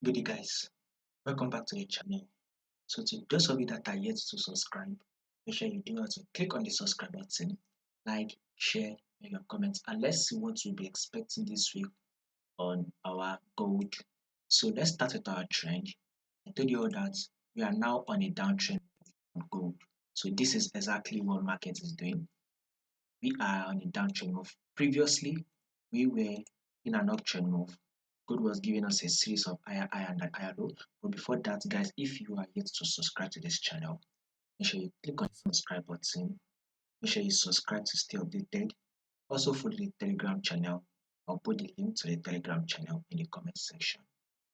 Good day guys, welcome back to the channel. So to those of you that are yet to subscribe, make sure you do not click on the subscribe button, like, share, make your comments, and let's see what we'll be expecting this week on our gold. So let's start with our trend. I told you all that we are now on a downtrend on gold. So this is exactly what market is doing. We are on a downtrend move. Previously, we were in an uptrend move. Gold was giving us a series of higher high and higher low. But before that, guys, if you are yet to subscribe to this channel, make sure you click on the subscribe button. Make sure you subscribe to stay updated. Also follow the Telegram channel. I'll put the link to the Telegram channel in the comment section.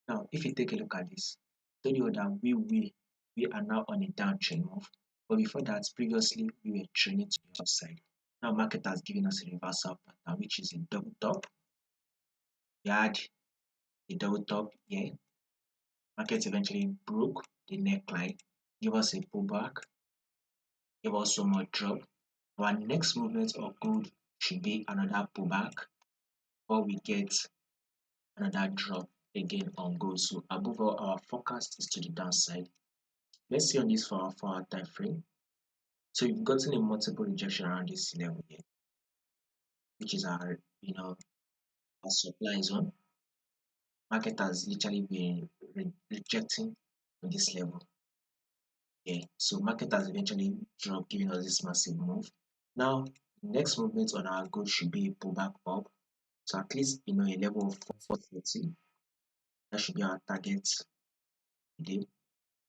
Now, if you take a look at this, I told you that we are now on a downtrend move. But before that, previously we were trending to the upside. Now market has given us a reversal pattern, which is a double top. We had a double top here. Market eventually broke the neckline, give us a pullback, give us some more drop. Our next movement of gold should be another pullback, or we get another drop again on gold. So above all, our forecast is to the downside. Let's see on this for our time frame. So you've gotten a multiple rejection around this level here, which is our our supply zone. Market has literally been rejecting on this level. Yeah, so market has eventually dropped, giving us this massive move. Now, next movement on our goal should be a pullback up. So at least a level of 4040. That should be our target today.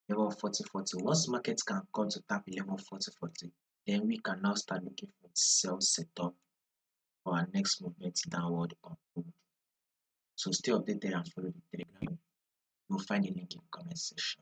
Level of 4040. Once markets can come to tap a level of 4040, then we can now start looking for sell setup for our next movement downward on gold. So stay updated and follow the Telegram. You'll find the link in the comment section.